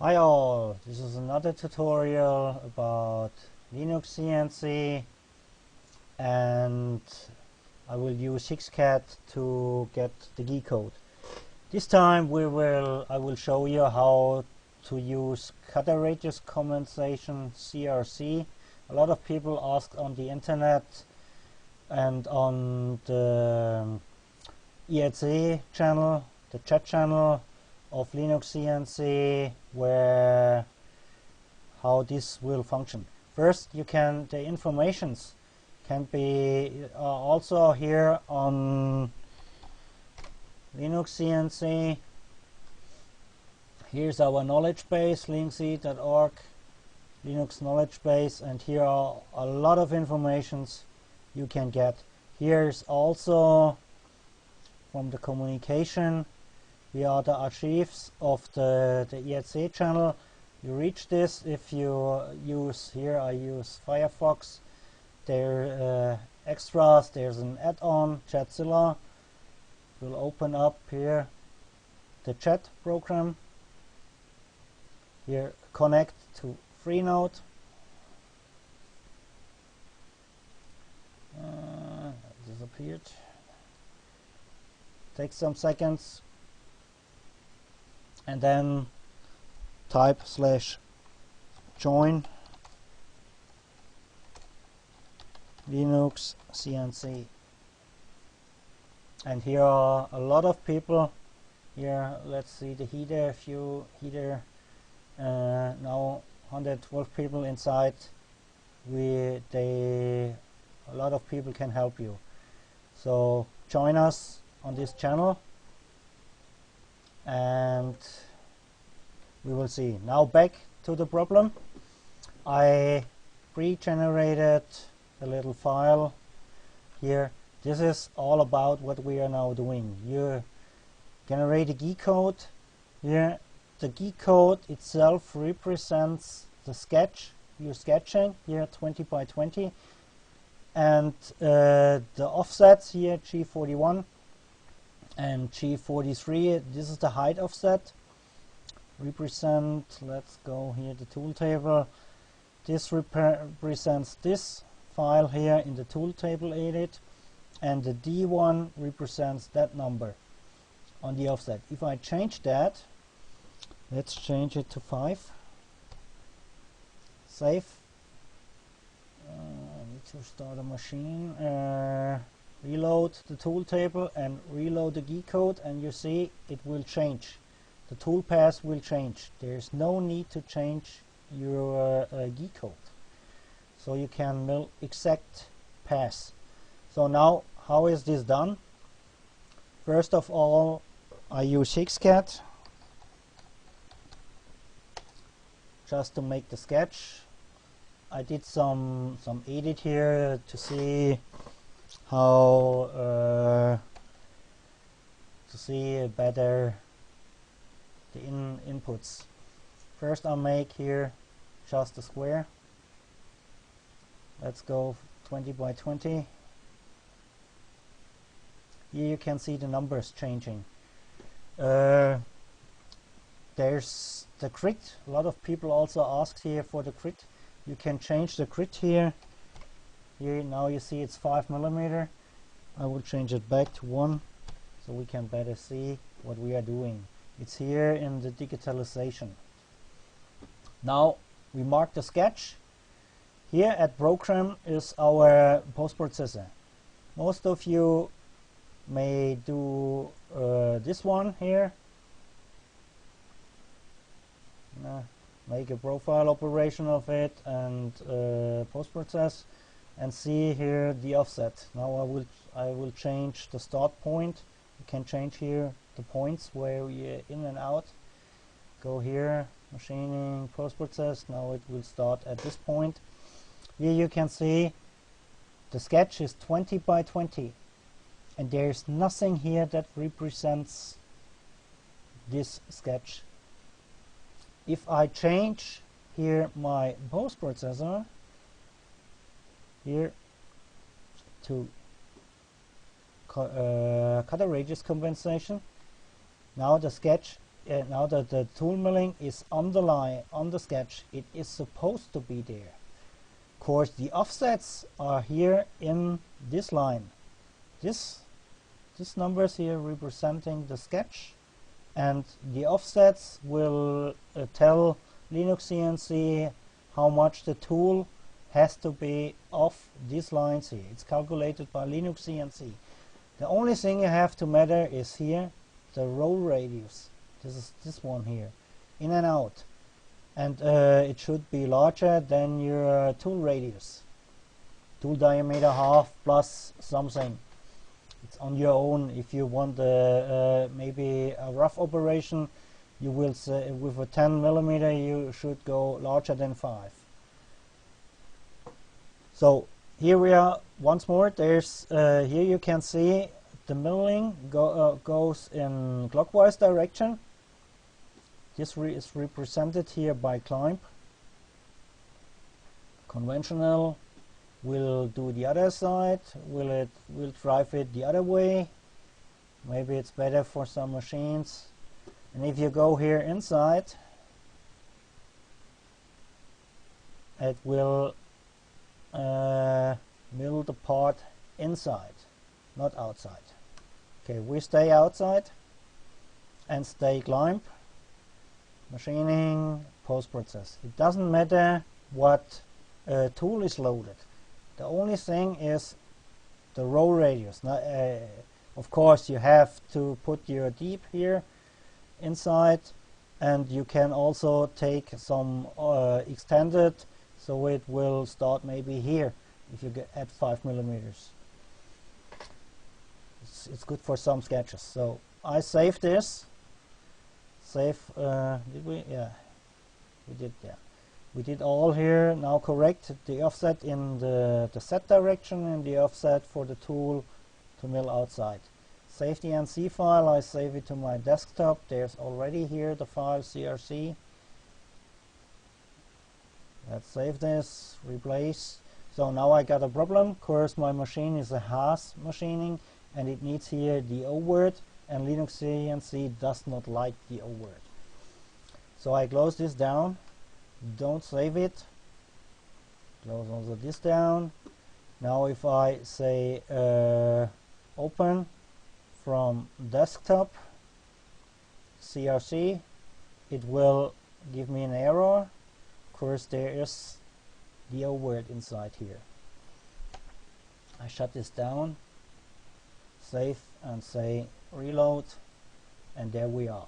Hi all, this is another tutorial about Linux CNC, and I will use HixCAD to get the G code. This time I will show you how to use cutter radius compensation CRC. A lot of people ask on the internet and on the IRC channel, the chat channel of Linux CNC, how this will function. First, the informations can be also here on Linux CNC. Here's our knowledge base, linux.org, Linux knowledge base, and here are a lot of informations you can get. Here's also from the communication. Here are the archives of the IRC channel. You reach this if you use, here I use Firefox. There extras, there's an add-on, Chatzilla. We'll open up here the chat program. Here connect to Freenode. Disappeared. Takes some seconds. And then type /join Linux CNC, and here are a lot of people. Here, let's see the header, now 112 people inside. A lot of people can help you, so join us on this channel and we will see. Now back to the problem. I pre-generated a little file here. This is all about what we are now doing. You generate a G code. Here the G code itself represents the sketch you're sketching, here 20 by 20, and the offsets here G41 and G43. This is the height offset. Represent, let's go here, the tool table. This represents this file here in the tool table edit, and the D1 represents that number on the offset. If I change that, let's change it to 5. Save. I need to start a machine. Reload the tool table and reload the G code, and you see it will change. The toolpath will change. There's no need to change your G code. So you can mill exact path. So now, how is this done? First of all, I use HixCAD just to make the sketch. I did some edit here to see how to see better the inputs. First I'll make here just a square. Let's go 20 by 20. Here you can see the numbers changing. There's the grid. A lot of people also ask here for the grid. You can change the grid here. Here now you see it's 5 mm. I will change it back to 1 so we can better see what we are doing. It's here in the digitalization. Now we mark the sketch. Here at program is our post-processor. Most of you may do this one here. Make a profile operation of it and post-process, and see here the offset. Now I will change the start point. You can change here the points where you're in and out. Go here, machining, post-process. Now it will start at this point. Here you can see the sketch is 20 by 20, and there's nothing here that represents this sketch. If I change here my post-processor here to cutter radius compensation, now the sketch now that the tool milling is on the line, on the sketch, it is supposed to be there. Of course, the offsets are here in this line. This numbers here representing the sketch, and the offsets will tell Linuxcnc how much the tool has to be off these lines here. It's calculated by Linuxcnc. The only thing you have to measure is here the roll radius. This is this one here, in and out, and it should be larger than your tool radius. Tool diameter half plus something. It's on your own. If you want maybe a rough operation, you will say with a 10 millimeter you should go larger than 5. So here we are once more. There's here you can see the milling goes in clockwise direction. This is represented here by climb. Conventional will do the other side. Will drive it the other way. Maybe it's better for some machines. And if you go here inside, it will mill the part inside, not outside. Okay, we stay outside and stay climb, machining, post-process. It doesn't matter what tool is loaded. The only thing is the roll radius. Now, of course, you have to put your deep here inside, and you can also take some extended, so it will start maybe here if you get at 5 millimeters. It's good for some sketches. So I save this. Save. Did we? Yeah, we did. Yeah, we did all here. Now correct the offset in the set direction and the offset for the tool to mill outside. Save the NC file. I save it to my desktop. There's already here the file CRC. Let's save this. Replace. So now I got a problem. Of course, my machine is a Haas machining, and it needs here the O word, and Linuxcnc does not like the O word. So I close this down. Don't save it. Close also this down. Now if I say open from desktop CRC, it will give me an error. Of course, there is the O word inside here. I shut this down, save, and say reload, and there we are.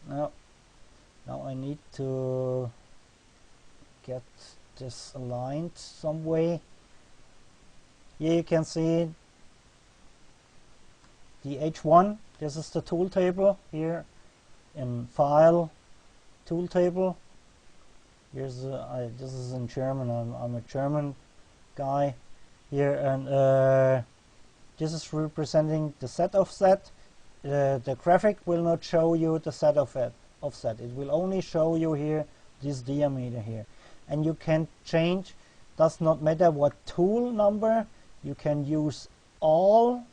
Now I need to get this aligned some way. Here you can see the H1. This is the tool table here in file tool table. Here's this is in German. I'm a German guy here, and this is representing the set offset. The graphic will not show you the set offset. It will only show you here this diameter here, and you can change. Does not matter what tool number. You can use all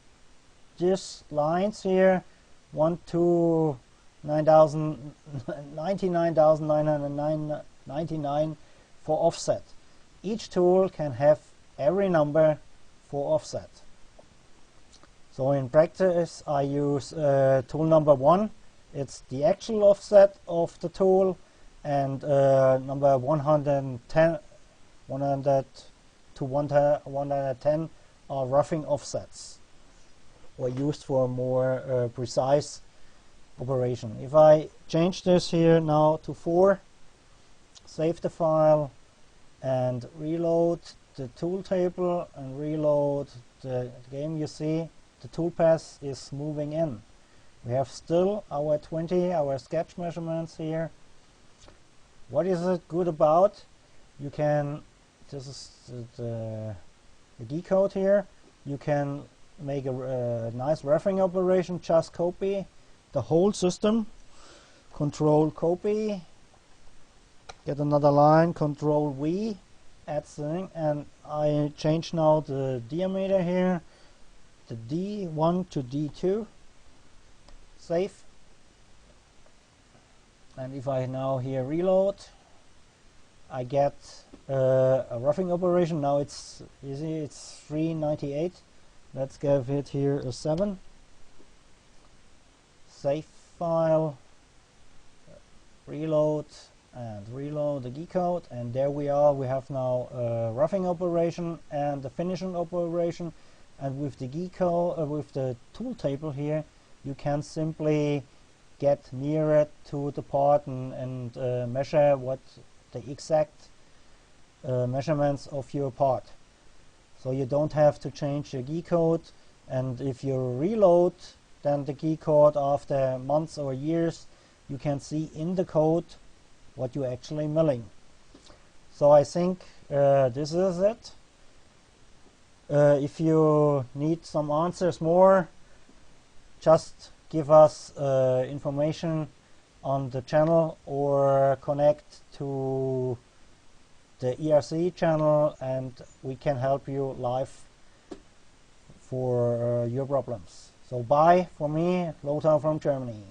these lines here, 1 to 99,999 for offset. Each tool can have every number for offset. So in practice I use tool number 1. It's the actual offset of the tool, and number 100 to 110 are roughing offsets, or used for more precise operation. If I change this here now to 4, save the file and reload the tool table and reload the game, you see the toolpath is moving in. We have still our 20, our sketch measurements here. What is it good about? You can, this is the decode here, you can make a nice roughing operation, just copy the whole system, control copy, get another line, control V, add thing, and I change now the diameter here, the D1 to D2, save, and if I now here reload, I get a roughing operation. Now it's easy, it's 398. Let's give it here a 7. Save file, reload, and reload the G code, and there we are. We have now a roughing operation and the finishing operation, and with the G code, with the tool table here, you can simply get nearer to the part and measure what the exact measurements of your part. So you don't have to change the G code, and if you reload then the G code after months or years, you can see in the code what you're actually milling. So I think this is it. If you need some answers more, just give us information on the channel or connect to the ERC channel, and we can help you live for your problems. So bye for me, Lothar from Germany.